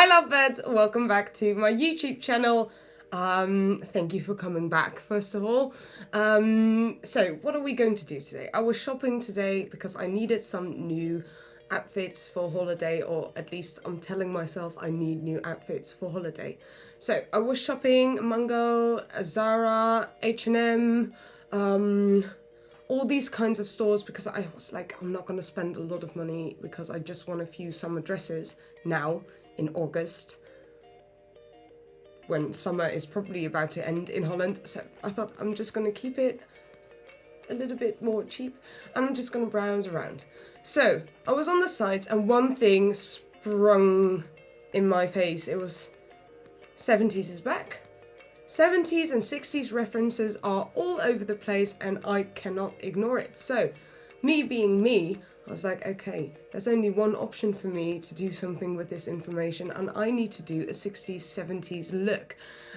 Hi lovebirds, welcome back to my YouTube channel. Thank you for coming back, first of all. So what are we going to do today? I was shopping today because I needed some new outfits for holiday, or at least I'm telling myself I need new outfits for holiday. So I was shopping Mango, Zara, H&M, all these kinds of stores because I was like, I'm not going to spend a lot of money because I just want a few summer dresses now in August, when summer is probably about to end in Holland. So I thought I'm just going to keep it a little bit more cheap and I'm just going to browse around. So I was on the sites and one thing sprung in my face. It was 70s is back. 70s and 60s references are all over the place and I cannot ignore it. So me being me, I was like, okay, there's only one option for me to do something with this information, and I need to do a 60s, 70s look.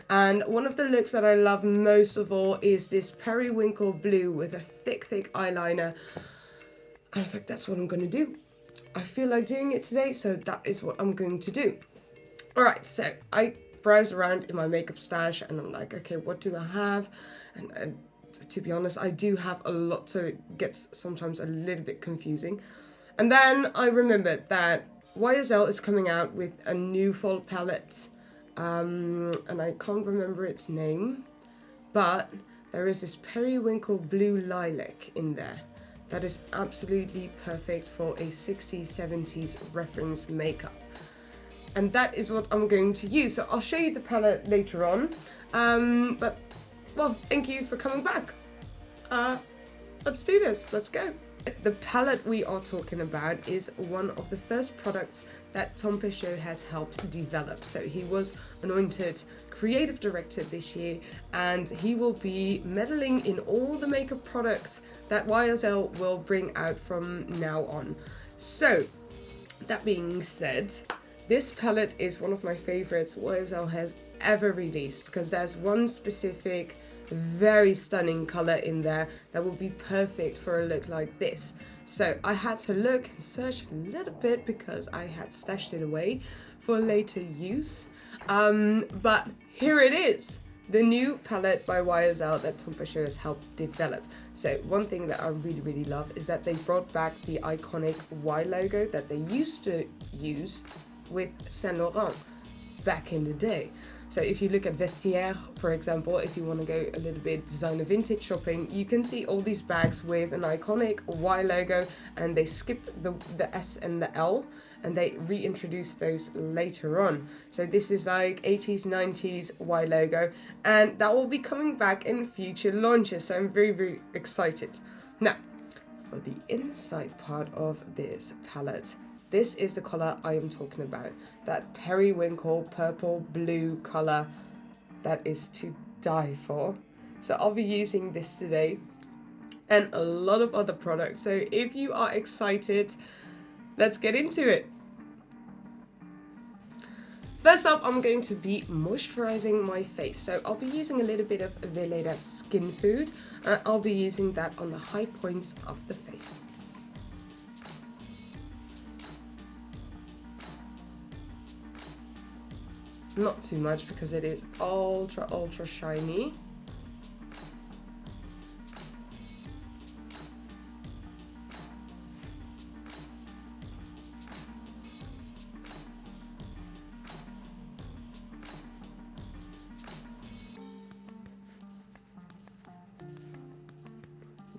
And one of the looks that I love most of all is this periwinkle blue with a thick eyeliner. I was like, that's what I'm going to do. I feel like doing it today, so that is what I'm going to do. All right, so I browse around in my makeup stash and I'm like, okay, what do I have? And to be honest, I do have a lot, so it gets sometimes a little bit confusing. And then I remembered that YSL is coming out with a new fall palette, and I can't remember its name, but there is this periwinkle blue lilac in there that is absolutely perfect for a 60s, 70s reference makeup. And that is what I'm going to use. So I'll show you the palette later on. But, well, thank you for coming back. Let's do this. Let's go. The palette we are talking about is one of the first products that Tom Peugeot has helped develop. So he was anointed creative director this year, and he will be meddling in all the makeup products that YSL will bring out from now on. So, that being said, this palette is one of my favorites YSL has ever released because there's one specific very stunning color in there that will be perfect for a look like this. So I had to look and search a little bit because I had stashed it away for later use. But here it is, the new palette by YSL that Tom Peugeot has helped develop. So one thing that I really love is that they brought back the iconic Y logo that they used to use with Saint Laurent back in the day. So if you look at Vestiaire, for example, if you want to go a little bit designer vintage shopping, you can see all these bags with an iconic Y logo, and they skipped the S and the L and they reintroduced those later on. So this is like 80s, 90s Y logo, and that will be coming back in future launches. So I'm very excited. Now, for the inside part of this palette, this is the color I am talking about. That periwinkle purple blue color that is to die for. So I'll be using this today and a lot of other products. So if you are excited, let's get into it. First up, I'm going to be moisturizing my face. So I'll be using a little bit of Veleda Skin Food, and I'll be using that on the high points of the face. Not too much because it is ultra shiny.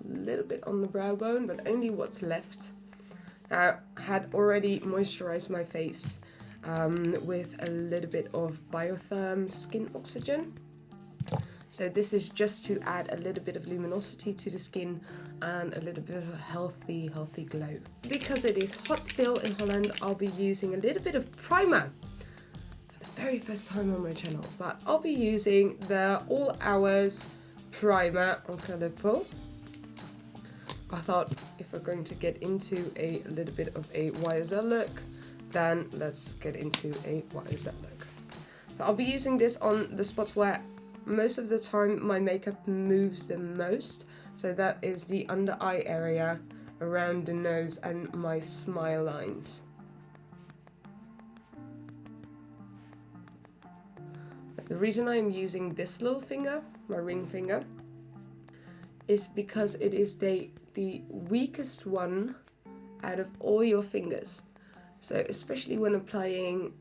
A little bit on the brow bone, but only what's left. I had already moisturized my face with a little bit of Biotherm Skin Oxygen. So this is just to add a little bit of luminosity to the skin and a little bit of a healthy glow. Because it is hot still in Holland, I'll be using a little bit of primer for the very first time on my channel. But I'll be using the All Hours Primer Encre Peau. I thought if we're going to get into a little bit of a YSL look, then let's get into a YSL look. So I'll be using this on the spots where most of the time my makeup moves the most. So that is the under eye area, around the nose and my smile lines. The reason I'm using this little finger, my ring finger, is because it is the weakest one out of all your fingers. So especially when applying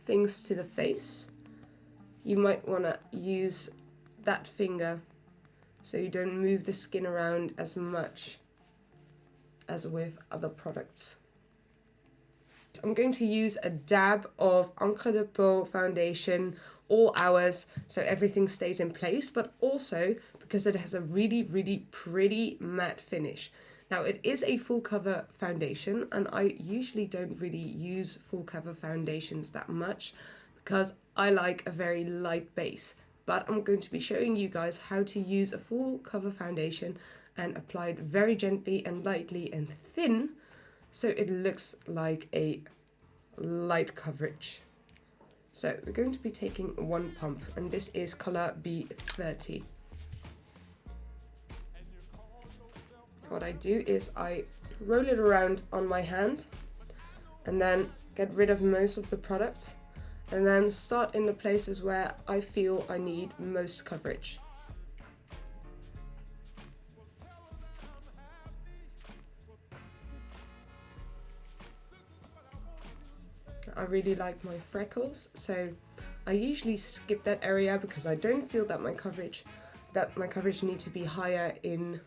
things to the face, you might want to use that finger so you don't move the skin around as much as with other products. I'm going to use a dab of Encre de Peau foundation all hours so everything stays in place, but also because it has a really, really pretty matte finish. Now it is a full cover foundation, and I usually don't really use full cover foundations that much because I like a very light base. But I'm going to be showing you guys how to use a full cover foundation and apply it very gently and lightly and thin so it looks like a light coverage. So we're going to be taking one pump, and this is color B30. What I do is I roll it around on my hand and then get rid of most of the product, and then start in the places where I feel I need most coverage. I really like my freckles, so I usually skip that area because I don't feel that my coverage needs to be higher in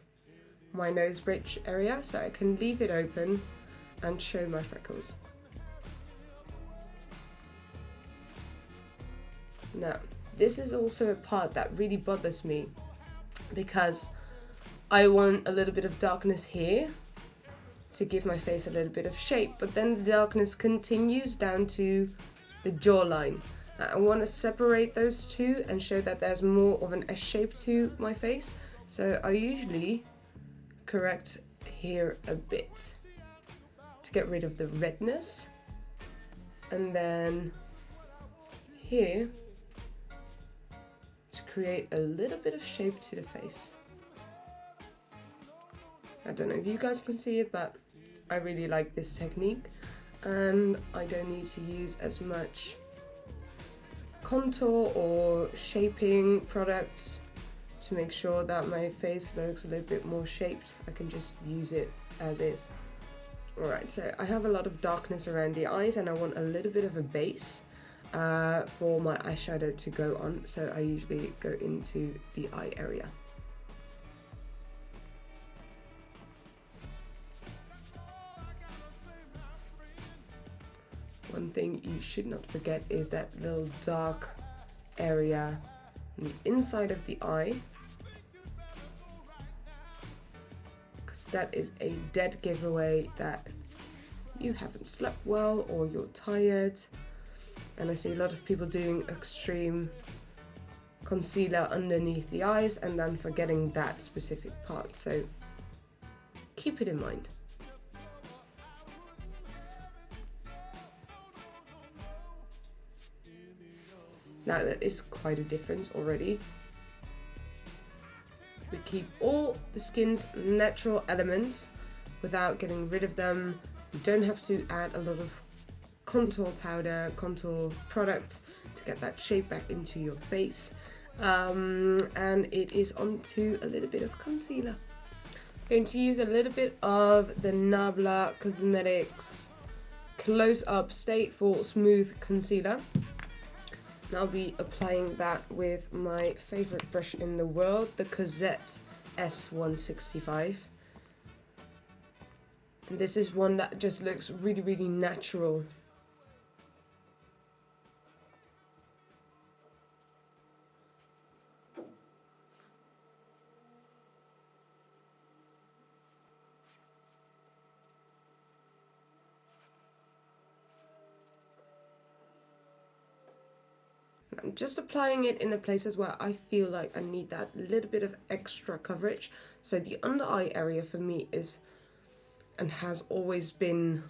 my nose bridge area, so I can leave it open and show my freckles. Now, this is also a part that really bothers me because I want a little bit of darkness here to give my face a little bit of shape, but then the darkness continues down to the jawline. I want to separate those two and show that there's more of an S shape to my face, so I usually correct here a bit to get rid of the redness, and then here to create a little bit of shape to the face. I don't know if you guys can see it, but I really like this technique, and I don't need to use as much contour or shaping products to make sure that my face looks a little bit more shaped. I can just use it as is. Alright, so I have a lot of darkness around the eyes and I want a little bit of a base for my eyeshadow to go on, so I usually go into the eye area. One thing you should not forget is that little dark area on the inside of the eye, because that is a dead giveaway that you haven't slept well or you're tired. And I see a lot of people doing extreme concealer underneath the eyes and then forgetting that specific part, so keep it in mind. Now that is quite a difference already. We keep all the skin's natural elements without getting rid of them. You don't have to add a lot of contour powder, contour products to get that shape back into your face. And it is onto a little bit of concealer. I'm going to use a little bit of the NABLA Cosmetics Close Up Stay Full Smooth Concealer. And I'll be applying that with my favorite brush in the world, the Cosette S165. And this is one that just looks really, really natural. I'm just applying it in the places where I feel like I need that little bit of extra coverage. So the under eye area for me is and has always been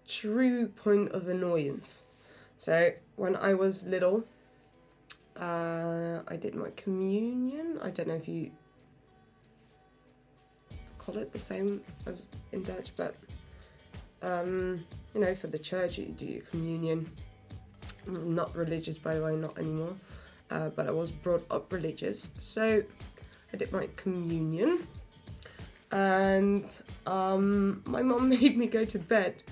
true point of annoyance. So when I was little, I did my communion. I don't know if you call it the same as in Dutch, but you know, for the church you do your communion. Not religious, by the way, not anymore. But I was brought up religious. So I did my communion. And my mom made me go to bed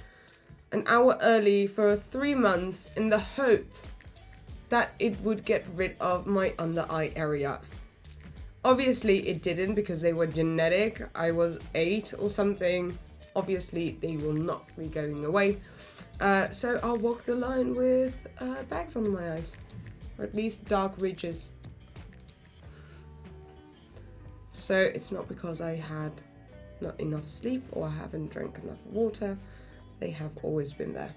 an hour early for 3 months in the hope that it would get rid of my under eye area. Obviously it didn't, because they were genetic. I was 8 or something. Obviously they will not be going away. So I'll walk the line with bags under my eyes, or at least dark ridges. So it's not because I had not enough sleep or I haven't drank enough water. They have always been there.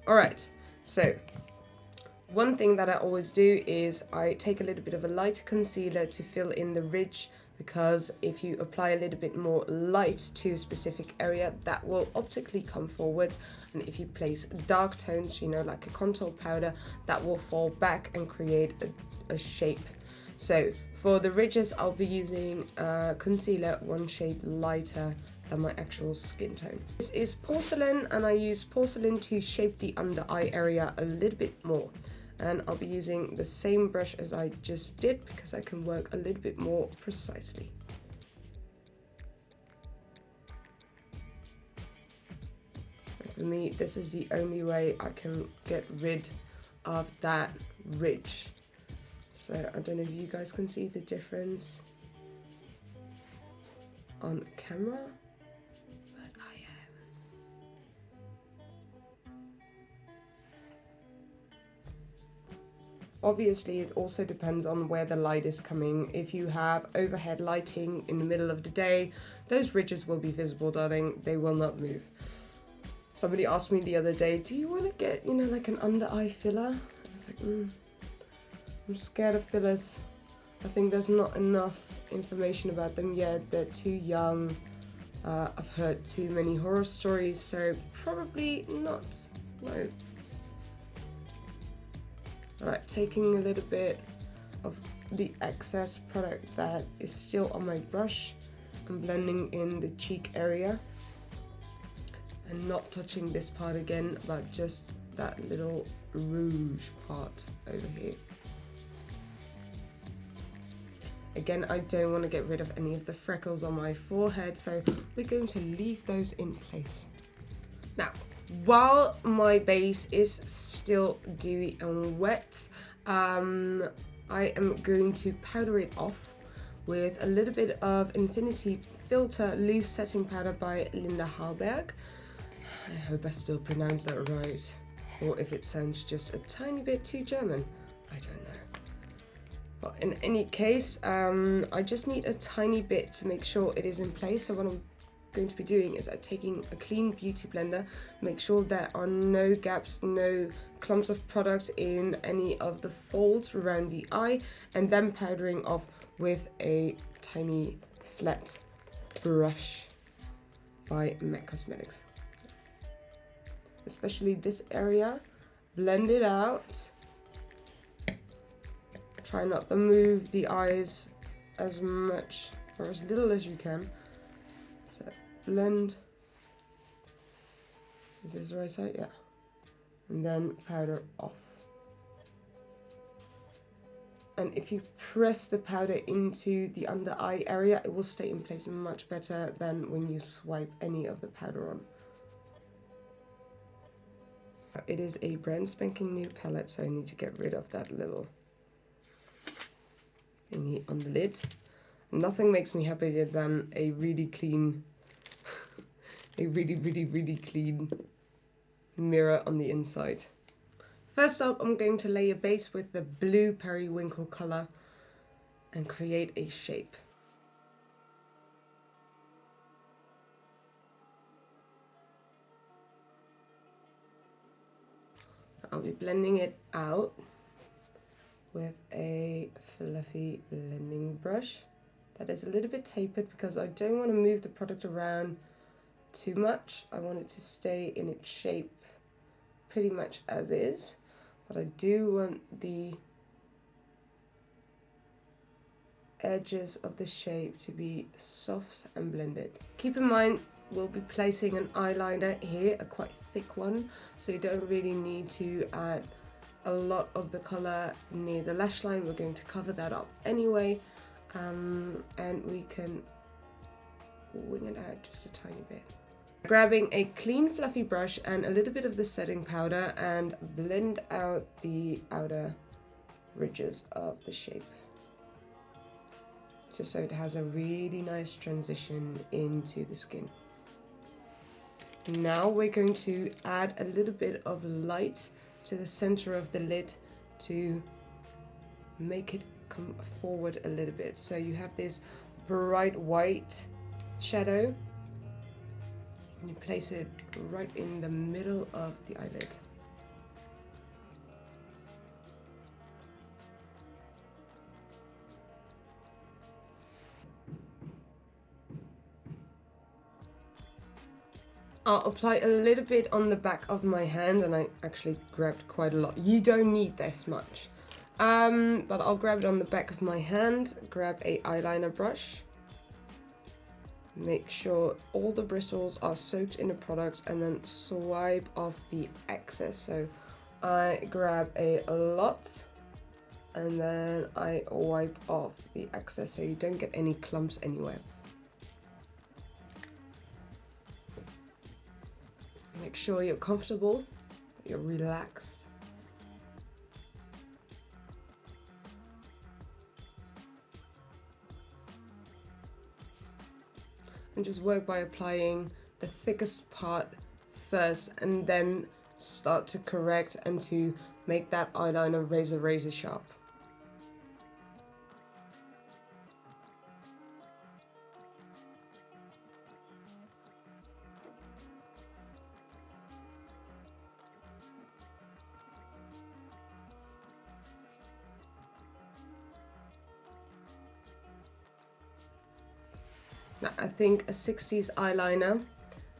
Alright, so one thing that I always do is I take a little bit of a lighter concealer to fill in the ridge, because if you apply a little bit more light to a specific area, that will optically come forward. And if you place dark tones, you know, like a contour powder, that will fall back and create a shape. So for the ridges, I'll be using concealer one shade lighter than my actual skin tone. This is Porcelain, and I use Porcelain to shape the under eye area a little bit more. And I'll be using the same brush as I just did, because I can work a little bit more precisely. And for me, this is the only way I can get rid of that ridge. So I don't know if you guys can see the difference on camera, but I am. Obviously, it also depends on where the light is coming. If you have overhead lighting in the middle of the day, those ridges will be visible, darling. They will not move. Somebody asked me the other day, do you want to get, you know, like an under eye filler? I was like, I'm scared of fillers. I think there's not enough information about them yet. They're too young. I've heard too many horror stories, so probably not. No. Alright, taking a little bit of the excess product that is still on my brush and blending in the cheek area. And not touching this part again, but just that little rouge part over here. Again, I don't want to get rid of any of the freckles on my forehead, so we're going to leave those in place. Now, while my base is still dewy and wet, I am going to powder it off with a little bit of Infinity Filter Loose Setting Powder by Hallberg. I hope I still pronounced that right, or if it sounds just a tiny bit too German, I don't know. But in any case, I just need a tiny bit to make sure it is in place. So what I'm going to be doing is taking a clean beauty blender, make sure there are no gaps, no clumps of product in any of the folds around the eye, and then powdering off with a tiny flat brush by MAC Cosmetics. Especially this area, blend it out. Try not to move the eyes as much or as little as you can. So blend. Is this the right side? Yeah. And then powder off. And if you press the powder into the under eye area, it will stay in place much better than when you swipe any of the powder on. It is a brand spanking new palette, so I need to get rid of that little thingy on the lid. Nothing makes me happier than a really clean, a really clean mirror on the inside. First up, I'm going to lay a base with the blue Periwinkle color and create a shape. I'll be blending it out with a fluffy blending brush that is a little bit tapered because I don't want to move the product around too much. I want it to stay in its shape pretty much as is, but I do want the edges of the shape to be soft and blended. Keep in mind, we'll be placing an eyeliner here, a quite thick one, so you don't really need to add a lot of the color near the lash line. We're going to cover that up anyway, and we can wing it out just a tiny bit. Grabbing a clean fluffy brush and a little bit of the setting powder and blend out the outer ridges of the shape, just so it has a really nice transition into the skin. Now we're going to add a little bit of light to the center of the lid to make it come forward a little bit. So you have this bright white shadow, and you place it right in the middle of the eyelid. I'll apply a little bit on the back of my hand, and I actually grabbed quite a lot. You don't need this much, but I'll grab it on the back of my hand. Grab a eyeliner brush. Make sure all the bristles are soaked in the product, and then swipe off the excess. So I grab a lot, and then I wipe off the excess so you don't get any clumps anywhere. Make sure you're comfortable, that you're relaxed. And just work by applying the thickest part first, and then start to correct and to make that eyeliner razor sharp. Now, I think a 60s eyeliner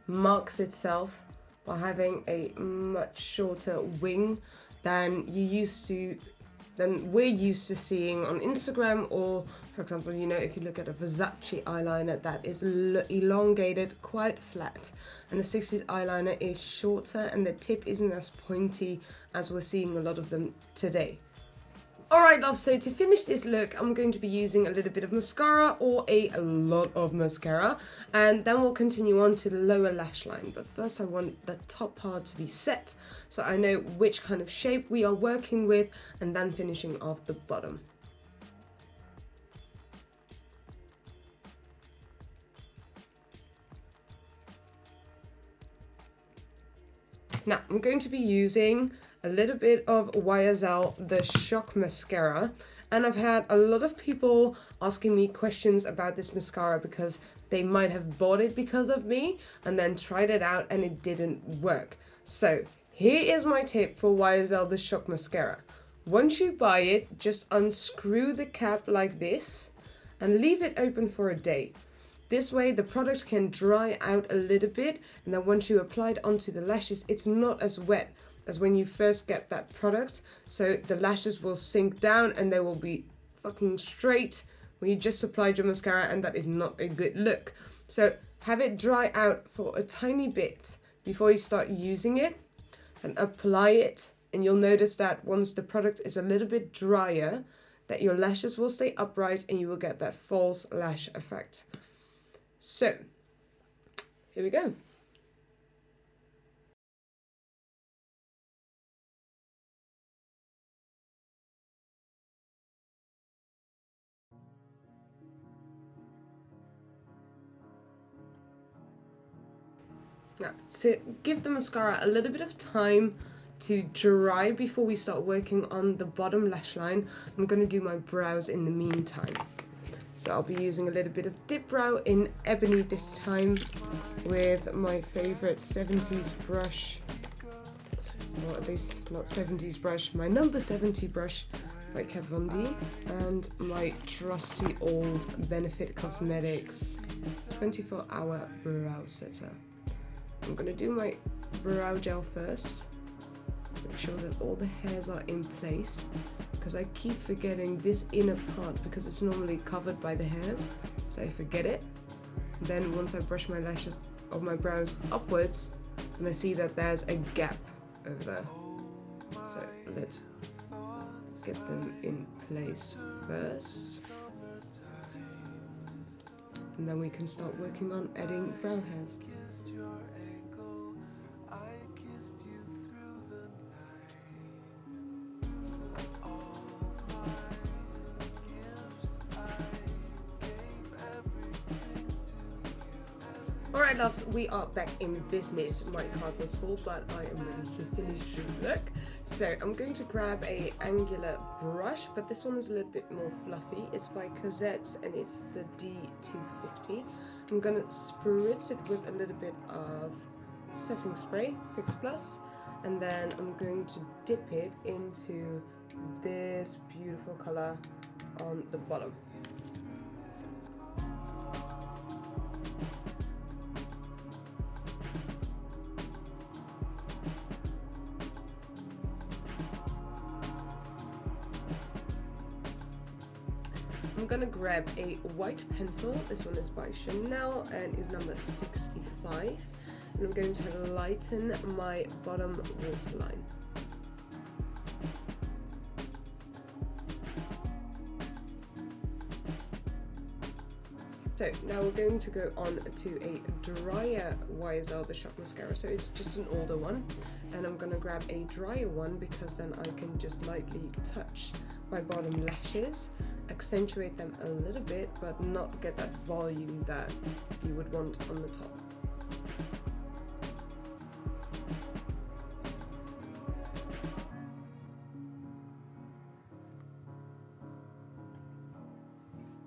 marks itself by having a much shorter wing than we're used to seeing on Instagram, or for example, you know, if you look at a Versace eyeliner that is elongated, quite flat, and the 60s eyeliner is shorter and the tip isn't as pointy as we're seeing a lot of them today. Alright love, so to finish this look, I'm going to be using a little bit of mascara, or a lot of mascara, and then we'll continue on to the lower lash line. But first I want the top part to be set, so I know which kind of shape we are working with, and then finishing off the bottom. Now, I'm going to be using a little bit of YSL The Shock Mascara, and I've had a lot of people asking me questions about this mascara because they might have bought it because of me and then tried it out and it didn't work. So here is my tip for YSL The Shock Mascara. Once you buy it, just unscrew the cap like this and leave it open for a day. This way the product can dry out a little bit, and then once you apply it onto the lashes, it's not as wet as when you first get that product, so the lashes will sink down and they will be fucking straight when you just applied your mascara, and that is not a good look. So have it dry out for a tiny bit before you start using it, and apply it, and you'll notice that once the product is a little bit drier, that your lashes will stay upright and you will get that false lash effect. So here we go. Now, to give the mascara a little bit of time to dry before we start working on the bottom lash line, I'm going to do my brows in the meantime. So I'll be using a little bit of Dipbrow in Ebony this time with my favorite 70s brush, or at least not 70s brush, my number 70 brush by Kat Von D, and my trusty old Benefit Cosmetics 24-hour brow setter. I'm going to do my brow gel first, make sure that all the hairs are in place, because I keep forgetting this inner part because it's normally covered by the hairs, so I forget it. Then once I brush my lashes or my brows upwards, and I see that there's a gap over there. So let's get them in place first. And then we can start working on adding brow hairs. Alright loves, we are back in business. My card was full, but I am ready to finish this look. So I'm going to grab a angular brush, but this one is a little bit more fluffy. It's by Cosette's and it's the D250. I'm going to spritz it with a little bit of setting spray, Fix Plus, and then I'm going to dip it into this beautiful color on the bottom. I'm gonna grab a white pencil. This one is by Chanel and is number 65. And I'm going to lighten my bottom waterline. So now we're going to go on to a drier YSL the Shop Mascara. So it's just an older one. And I'm gonna grab a drier one because then I can just lightly touch my bottom lashes, accentuate them a little bit, but not get that volume that you would want on the top.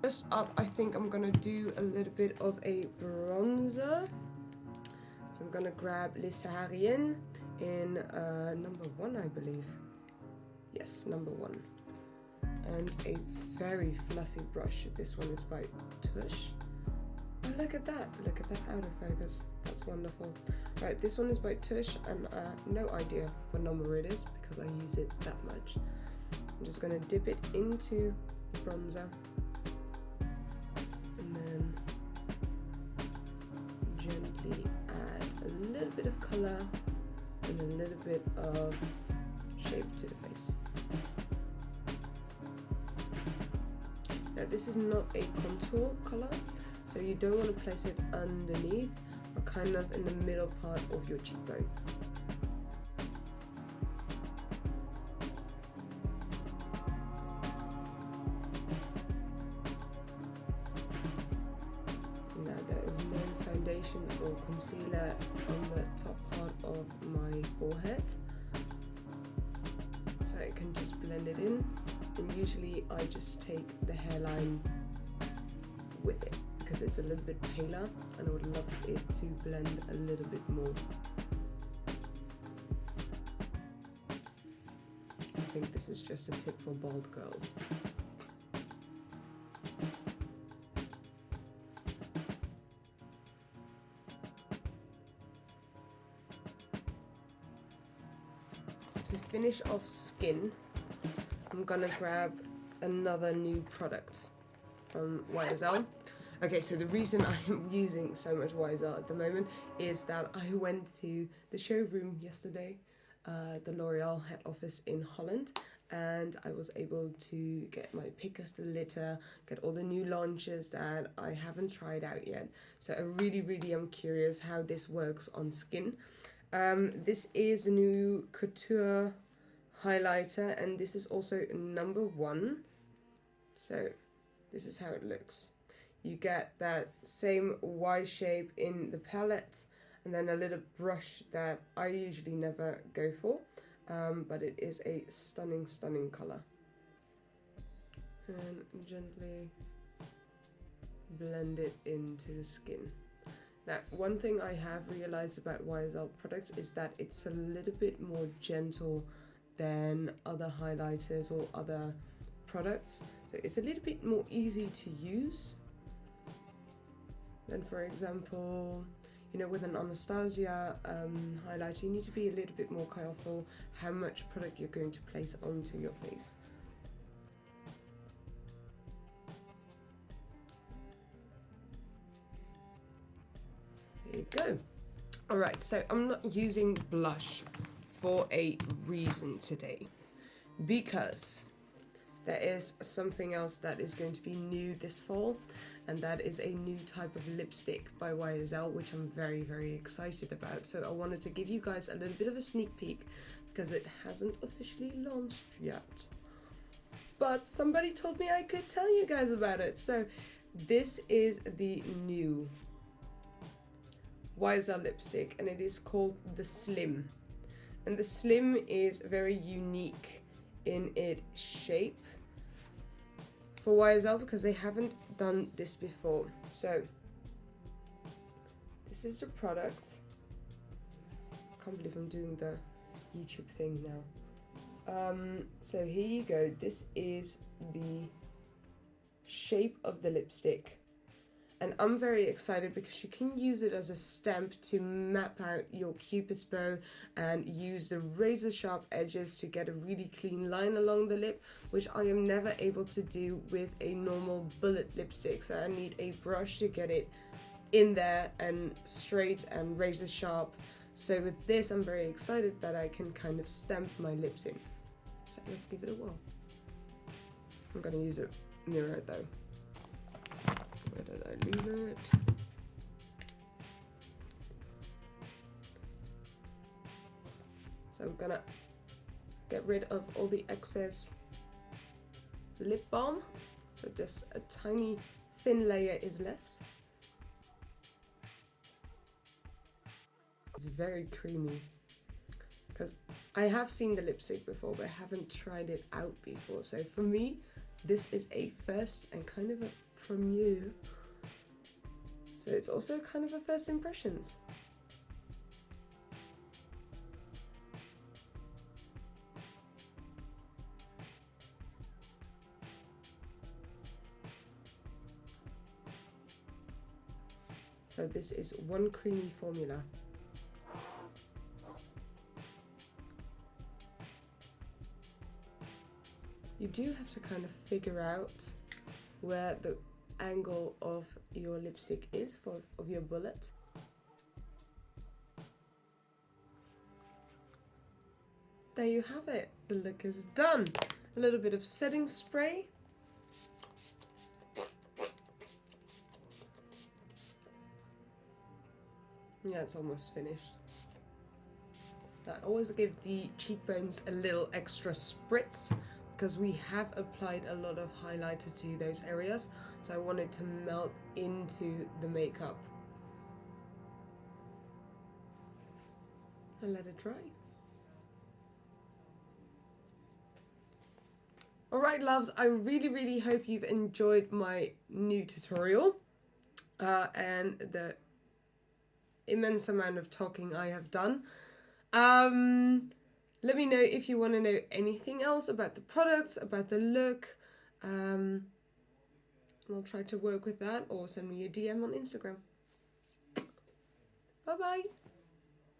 First up, I think I'm gonna do a little bit of a bronzer. So I'm gonna grab Les Sahariennes in number 1, I believe. Yes, number 1. And a very fluffy brush. This one is by Tush. Oh, look at that out of focus. That's wonderful. Right, this one is by Tush, and no idea what number it is because I use it that much. I'm just going to dip it into the bronzer and then gently add a little bit of color and a little bit of shape to the face. Now this is not a contour color, so you don't want to place it underneath, but kind of in the middle part of your cheekbone. Now there is no foundation or concealer on the top part of my forehead, so I can just blend it in. And usually I just take the hairline with it because it's a little bit paler and I would love it to blend a little bit more. I think this is just a tip for bald girls. To finish off skin, I'm gonna grab another new product from YSL. Okay, so the reason I am using so much YSL at the moment is that I went to the showroom yesterday, the L'Oreal head office in Holland, and I was able to get my pick of the litter, get all the new launches that I haven't tried out yet. So I really am curious how this works on skin. This is the new couture highlighter, and this is also number 1. So this is how it looks. You get that same Y shape in the palette, and then a little brush that I usually never go for, but it is a stunning color. And gently blend it into the skin. Now, one thing I have realized about YSL products is that it's a little bit more gentle than other highlighters or other products. So it's a little bit more easy to use than, for example, you know, with an Anastasia highlighter, you need to be a little bit more careful how much product you're going to place onto your face. There you go. Alright, so I'm not using blush for a reason today, because there is something else that is going to be new this fall, and that is a new type of lipstick by YSL, which I'm very, very excited about. So I wanted to give you guys a little bit of a sneak peek, because it hasn't officially launched yet. But somebody told me I could tell you guys about it. So this is the new YSL lipstick, and it is called the Slim. And the Slim is very unique in its shape for YSL, because they haven't done this before. So this is the product. I can't believe I'm doing the YouTube thing now. So here you go. This is the shape of the lipstick. And I'm very excited because you can use it as a stamp to map out your Cupid's bow and use the razor sharp edges to get a really clean line along the lip, which I am never able to do with a normal bullet lipstick. So I need a brush to get it in there and straight and razor sharp. So with this, I'm very excited that I can kind of stamp my lips in. So let's give it a whirl. I'm gonna use a mirror though. Where did I leave it? So I'm gonna get rid of all the excess lip balm. So just a tiny thin layer is left. It's very creamy, because I have seen the lipstick before, but I haven't tried it out before. So for me, this is a first and kind of a premiere. So it's also kind of a first impressions. So this is one creamy formula. You do have to kind of figure out where the angle of your lipstick is of your bullet. There you have it. The look is done. A little bit of setting spray. Yeah, it's almost finished. I always give the cheekbones a little extra spritz, because we have applied a lot of highlighter to those areas, so I want it to melt into the makeup. And let it dry. Alright loves, I really hope you've enjoyed my new tutorial and the immense amount of talking I have done. Let me know if you want to know anything else about the products, about the look. And I'll try to work with that, or send me a DM on Instagram. Bye bye.